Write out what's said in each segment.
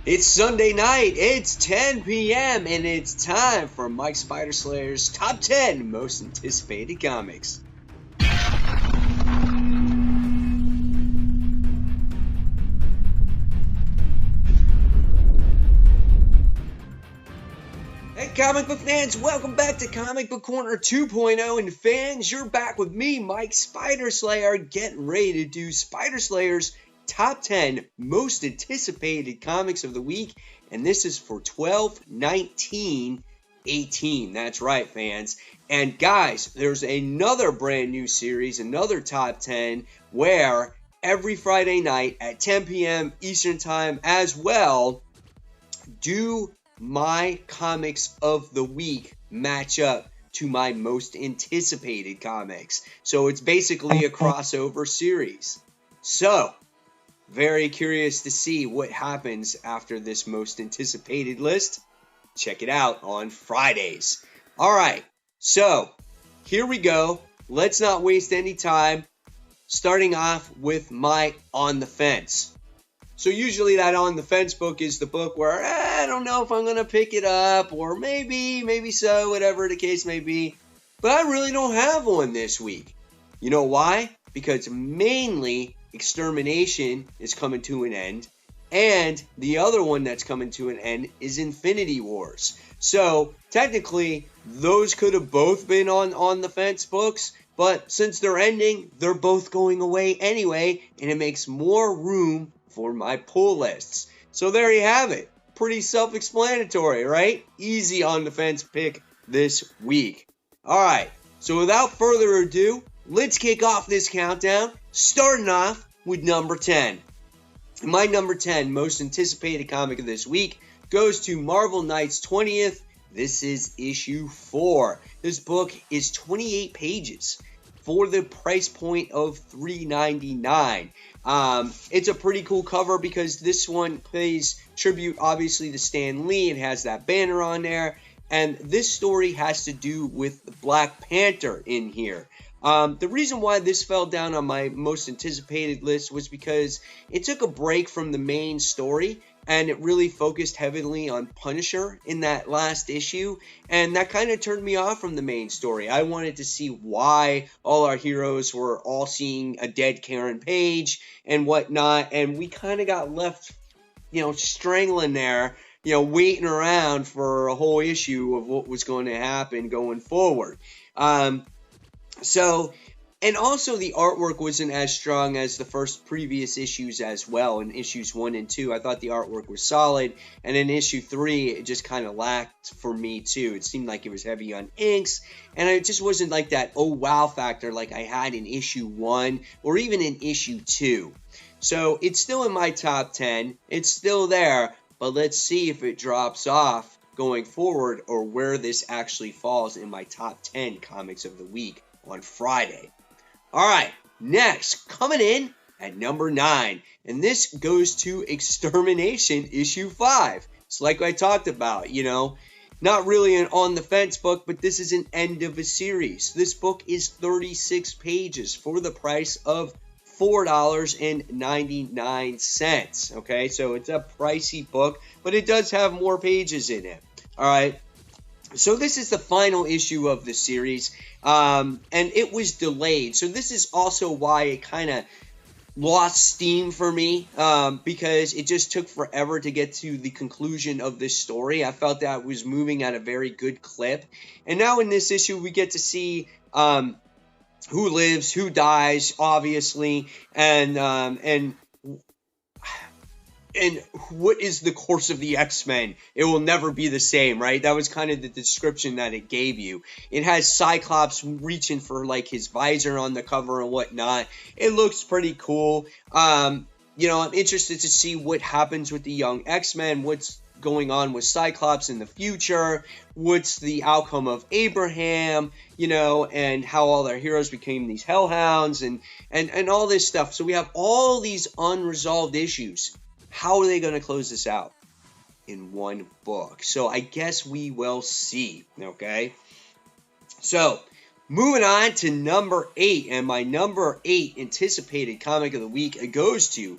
It's Sunday night, it's 10 p.m., and it's time for Mike Spider Slayer's Top 10 Most Anticipated Comics. Hey comic book fans, welcome back to Comic Book Corner 2.0, and fans, you're back with me, Mike Spider Slayer, getting ready to do Spider Slayer's Top 10 Most Anticipated Comics of the Week, and this is for 12/19/18. That's right, fans. And guys, there's another brand new series, another Top 10, where every Friday night at 10 p.m. Eastern Time as well, do my comics of the week match up to my most anticipated comics. So it's basically a crossover series. So, very curious to see what happens after this most anticipated list. Check it out on Fridays. All right, so here we go. Let's not waste any time. Starting off with my On the Fence. So usually that On the Fence book is the book where I don't know if I'm going to pick it up, or maybe so, whatever the case may be. But I really don't have one this week. You know why? Because mainly Extermination is coming to an end, and the other one that's coming to an end is Infinity Wars. So technically, those could have both been on the Fence books, but since they're ending, they're both going away anyway, and it makes more room for my pull lists. So there you have it. Pretty self-explanatory, right? Easy On the Fence pick this week. All right, so without further ado, let's kick off this countdown, starting off with number 10. My number 10 most anticipated comic of this week goes to Marvel Knights 20th. This is issue 4. This book is 28 pages for the price point of $3.99. It's a pretty cool cover because this one pays tribute, obviously, to Stan Lee. It has that banner on there. And this story has to do with Black Panther in here. The reason why this fell down on my most anticipated list was because it took a break from the main story, and it really focused heavily on Punisher in that last issue, and that kind of turned me off from the main story. I wanted to see why all our heroes were all seeing a dead Karen Page and whatnot, and we kind of got left, strangling there, waiting around for a whole issue of what was going to happen going forward. And also the artwork wasn't as strong as the first previous issues as well. In issues 1 and 2, I thought the artwork was solid. And in issue 3, it just kind of lacked for me too. It seemed like it was heavy on inks. And it just wasn't like that oh wow factor like I had in issue 1 or even in issue 2. So it's still in my top 10. It's still there. But let's see if it drops off going forward or where this actually falls in my top 10 comics of the week on Friday. All right, next, coming in at number 9, and this goes to Extermination issue 5. It's like I talked about, not really an On the Fence book, but this is an end of a series. This book is 36 pages for the price of $4.99. Okay, so it's a pricey book, but it does have more pages in it. All right. So this is the final issue of the series, and it was delayed. So this is also why it kind of lost steam for me, because it just took forever to get to the conclusion of this story. I felt that it was moving at a very good clip. And now in this issue, we get to see who lives, who dies, obviously, and what is the course of the X-Men? It will never be the same, right? That was kind of the description that it gave you. It has Cyclops reaching for, like, his visor on the cover and whatnot. It looks pretty cool. I'm interested to see what happens with the young X-Men, what's going on with Cyclops in the future, what's the outcome of Abraham, and how all their heroes became these hellhounds and all this stuff. So we have all these unresolved issues. How are they going to close this out in one book? So I guess we will see, okay? So moving on to number 8, and my number 8 anticipated comic of the week, it goes to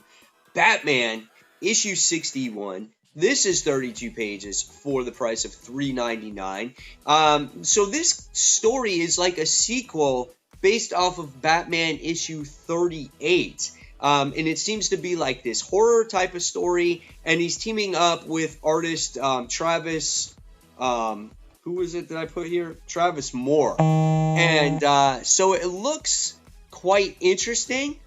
Batman issue 61. This is 32 pages for the price of $3.99. So this story is like a sequel based off of Batman issue 38. And it seems to be like this horror type of story. And he's teaming up with artist Travis. Who is it that I put here? Travis Moore. And so it looks quite interesting.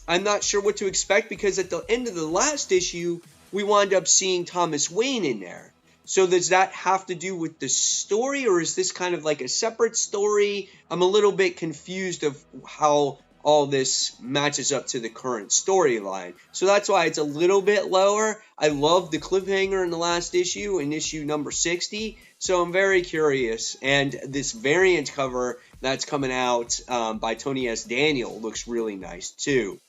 I'm not sure what to expect because at the end of the last issue, we wound up seeing Thomas Wayne in there. So does that have to do with the story, or is this kind of like a separate story? I'm a little bit confused of how all this matches up to the current storyline. So that's why it's a little bit lower. I love the cliffhanger in the last issue, in issue number 60. So I'm very curious. And this variant cover that's coming out by Tony S. Daniel looks really nice too.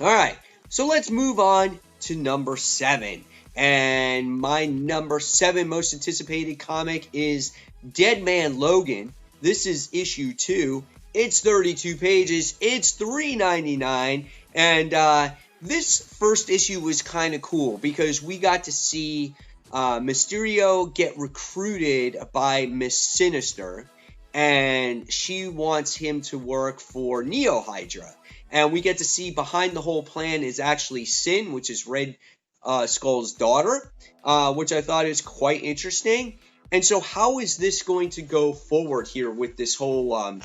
All right, so let's move on to number 7. And my number 7 most anticipated comic is Dead Man Logan. This is issue 2. It's 32 pages. It's $3.99. And this first issue was kind of cool because we got to see Mysterio get recruited by Miss Sinister. And she wants him to work for Neo Hydra. And we get to see behind the whole plan is actually Sin, which is Red Skull's daughter, which I thought is quite interesting. And so how is this going to go forward here with this whole,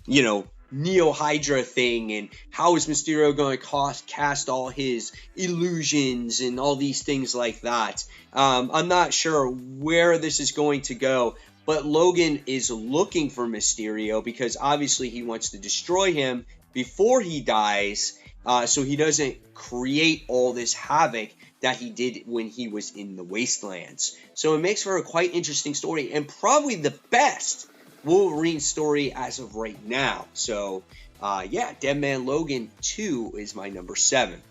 Neo Hydra thing? And how is Mysterio going to cast all his illusions and all these things like that? I'm not sure where this is going to go. But Logan is looking for Mysterio because obviously he wants to destroy him before he dies, so he doesn't create all this havoc that he did when he was in the Wastelands. So it makes for a quite interesting story and probably the best Wolverine story as of right now. So, Dead Man Logan 2 is my number 7.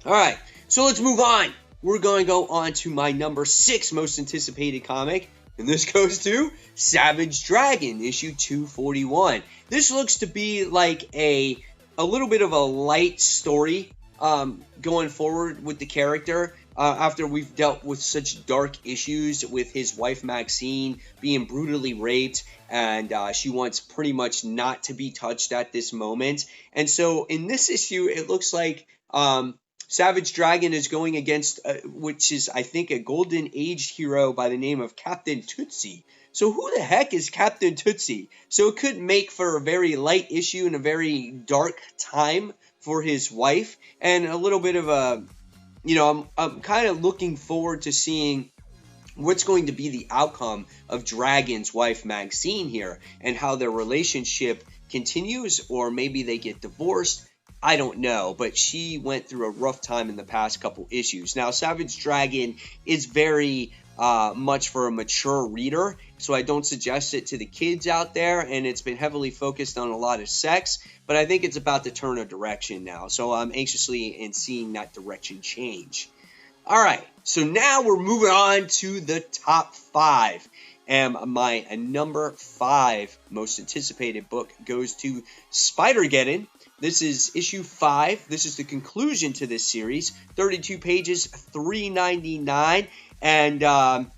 All right, so let's move on. We're going to go on to my number 6 most anticipated comic. And this goes to Savage Dragon, issue 241. This looks to be like a little bit of a light story going forward with the character after we've dealt with such dark issues with his wife Maxine being brutally raped, and she wants pretty much not to be touched at this moment. And so in this issue, it looks like Savage Dragon is going against, which is, I think, a Golden Age hero by the name of Captain Tootsie. So who the heck is Captain Tootsie? So it could make for a very light issue and a very dark time for his wife. And a little bit of a, I'm kind of looking forward to seeing what's going to be the outcome of Dragon's wife Maxine here and how their relationship continues, or maybe they get divorced. I don't know, but she went through a rough time in the past couple issues. Now, Savage Dragon is very much for a mature reader, so I don't suggest it to the kids out there, and it's been heavily focused on a lot of sex, but I think it's about to turn a direction now, so I'm anxiously in seeing that direction change. All right, so now we're moving on to the top 5. And my number 5 most anticipated book goes to Spider-Geddon. This is issue 5. This is the conclusion to this series. 32 pages, $3.99. And I'm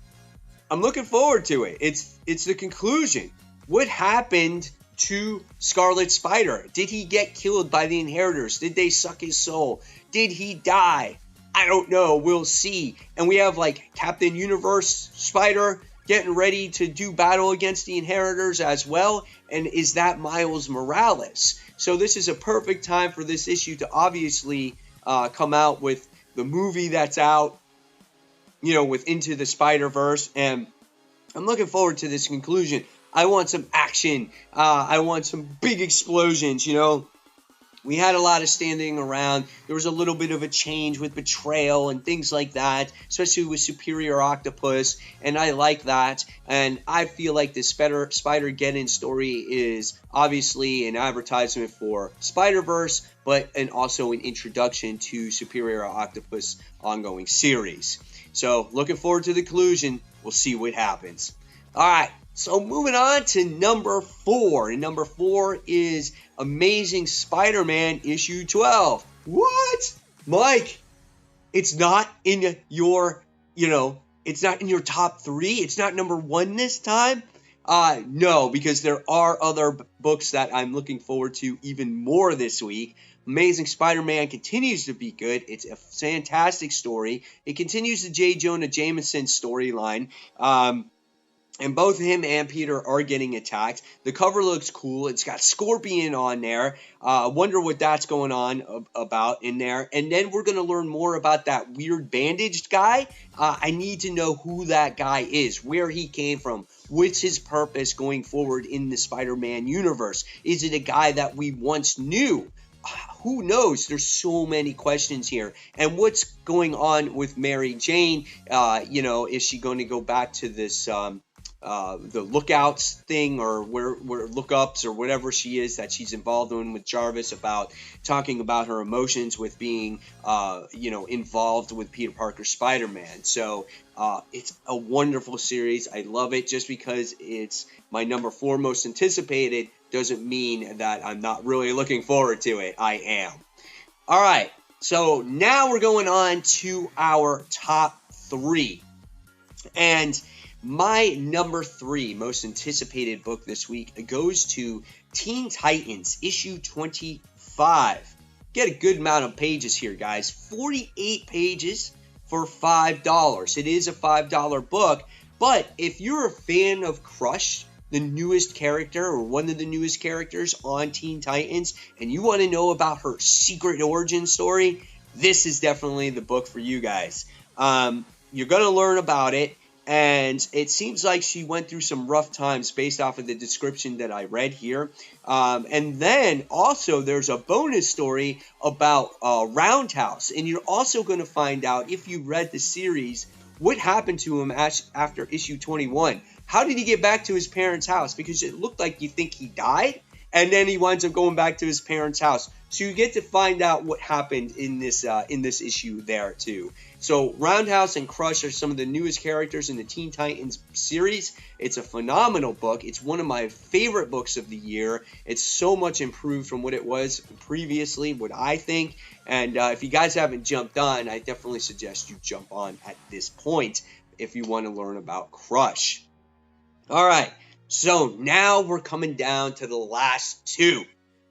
looking forward to it. It's the conclusion. What happened to Scarlet Spider? Did he get killed by the Inheritors? Did they suck his soul? Did he die? I don't know. We'll see. And we have like Captain Universe Spider getting ready to do battle against the Inheritors as well. And is that Miles Morales? So this is a perfect time for this issue to obviously come out with the movie that's out, with Into the Spider-Verse. And I'm looking forward to this conclusion. I want some action. I want some big explosions, We had a lot of standing around. There was a little bit of a change with betrayal and things like that, especially with Superior Octopus, and I like that. And I feel like this Spider-Geddon story is obviously an advertisement for Spider-Verse, but also an introduction to Superior Octopus ongoing series. So looking forward to the conclusion. We'll see what happens. All right. So moving on to number 4. And number 4 is Amazing Spider-Man issue 12. What? Mike, It's not in your, it's not in your top 3. It's not number 1 this time. No, because there are other books that I'm looking forward to even more this week. Amazing Spider-Man continues to be good. It's a fantastic story. It continues the J. Jonah Jameson storyline. And both him and Peter are getting attacked. The cover looks cool. It's got Scorpion on there. Wonder what that's going on about in there. And then we're going to learn more about that weird bandaged guy. I need to know who that guy is, where he came from, what's his purpose going forward in the Spider-Man universe. Is it a guy that we once knew? Who knows? There's so many questions here. And what's going on with Mary Jane? Is she going to go back to this the lookouts thing, or where lookups, or whatever she is that she's involved in with Jarvis, about talking about her emotions with being involved with Peter Parker Spider-Man. So it's a wonderful series. I love it. Just because it's my number 4 most anticipated doesn't mean that I'm not really looking forward to it. I am. All right, so now we're going on to our top 3. And my number 3 most anticipated book this week goes to Teen Titans, issue 25. Get a good amount of pages here, guys. 48 pages for $5. It is a $5 book, but if you're a fan of Crush, the newest character, or one of the newest characters on Teen Titans, and you want to know about her secret origin story, this is definitely the book for you guys. You're going to learn about it. And it seems like she went through some rough times based off of the description that I read here. And then also there's a bonus story about Roundhouse. And you're also going to find out, if you read the series, what happened to him after issue 21. How did he get back to his parents' house? Because it looked like you think he died, and then he winds up going back to his parents' house. So you get to find out what happened in this issue there too. So Roundhouse and Crush are some of the newest characters in the Teen Titans series. It's a phenomenal book. It's one of my favorite books of the year. It's so much improved from what it was previously, what I think. And if you guys haven't jumped on, I definitely suggest you jump on at this point if you want to learn about Crush. All right, so now we're coming down to the last 2.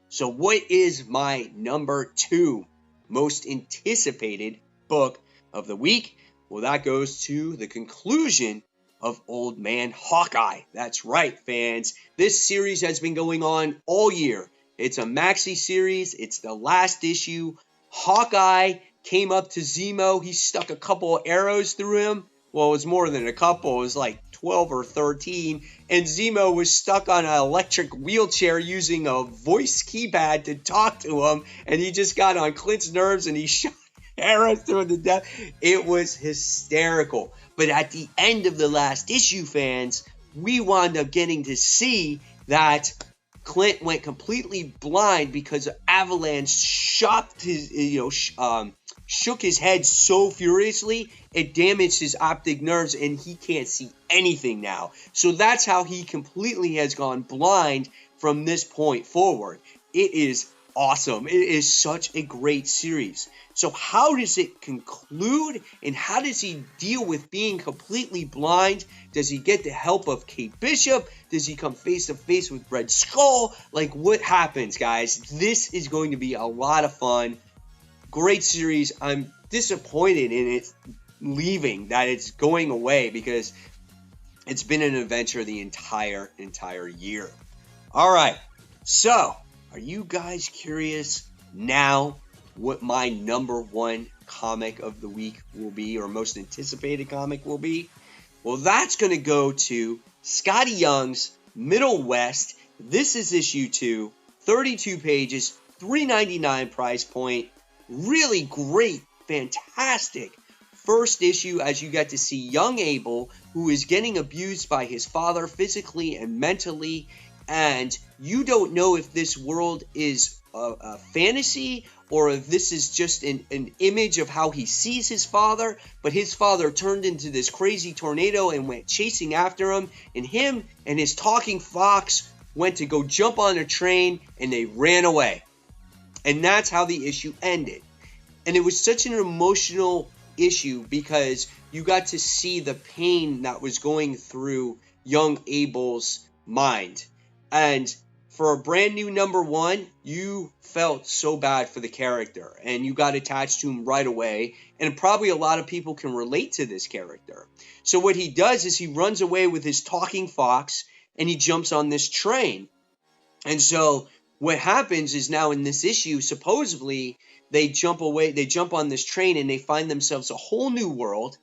So what is my number 2 most anticipated book of the week? Well, that goes to the conclusion of Old Man Hawkeye. That's right, fans. This series has been going on all year. It's a maxi series. It's the last issue. Hawkeye came up to Zemo. He stuck a couple of arrows through him. Well, it was more than a couple. It was like 12 or 13. And Zemo was stuck on an electric wheelchair using a voice keypad to talk to him. And he just got on Clint's nerves and he shot arrows through him to death. It was hysterical. But at the end of the last issue, fans, we wound up getting to see that Clint went completely blind because Avalanche shocked his, shook his head so furiously, it damaged his optic nerves and he can't see anything now. So that's how he completely has gone blind from this point forward. It is awesome. It is such a great series. So how does it conclude, and how does he deal with being completely blind? Does he get the help of Kate Bishop? Does he come face to face with Red Skull? Like, what happens, guys? This is going to be a lot of fun. Great series. I'm disappointed in it leaving, that it's going away, because it's been an adventure the entire year. All right, so are you guys curious now what my number 1 comic of the week will be, or most anticipated comic will be? Well, that's going to go to Scotty Young's Middle West. This is issue 2, 32 pages, $3.99 price point. Really great, fantastic first issue, as you get to see young Abel, who is getting abused by his father physically and mentally, and you don't know if this world is a fantasy or if this is just an image of how he sees his father, but his father turned into this crazy tornado and went chasing after him, and him and his talking fox went to go jump on a train and they ran away. And that's how the issue ended. And it was such an emotional issue because you got to see the pain that was going through young Abel's mind. And for a brand new #1, you felt so bad for the character and you got attached to him right away. And probably a lot of people can relate to this character. So what he does is he runs away with his talking fox and he jumps on this train. And so what happens is now in this issue, supposedly they jump on this train and they find themselves a whole new world,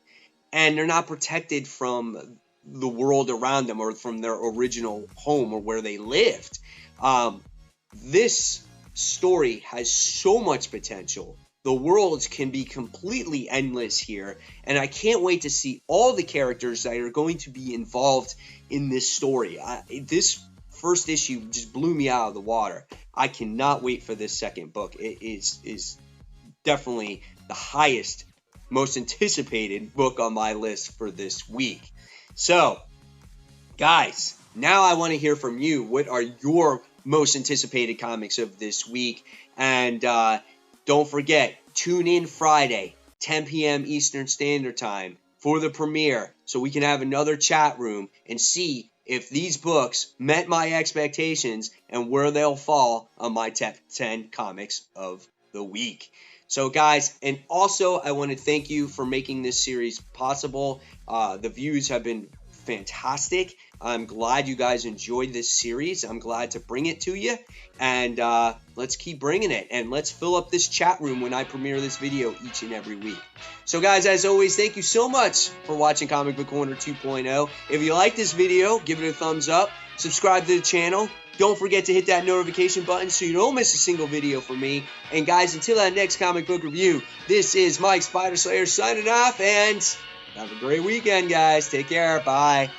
and they're not protected from the world around them or from their original home or where they lived. This story has so much potential. The worlds can be completely endless here, and I can't wait to see all the characters that are going to be involved in this story. This first issue just blew me out of the water. I cannot wait for this second book. It is definitely the highest, most anticipated book on my list for this week. So, guys, now I want to hear from you. What are your most anticipated comics of this week? And don't forget, tune in Friday, 10 p.m. Eastern Standard Time for the premiere so we can have another chat room and see if these books met my expectations and where they'll fall on my top 10 comics of the week. So guys, and also I want to thank you for making this series possible. The views have been fantastic. I'm glad you guys enjoyed this series. I'm glad to bring it to you, and let's keep bringing it, and let's fill up this chat room when I premiere this video each and every week. So guys, as always, thank you so much for watching Comic Book Corner 2.0. If you like this video, give it a thumbs up, subscribe to the channel. Don't forget to hit that notification button so you don't miss a single video from me. And guys, until that next comic book review, this is Mike Spider Slayer signing off, and have a great weekend, guys. Take care. Bye.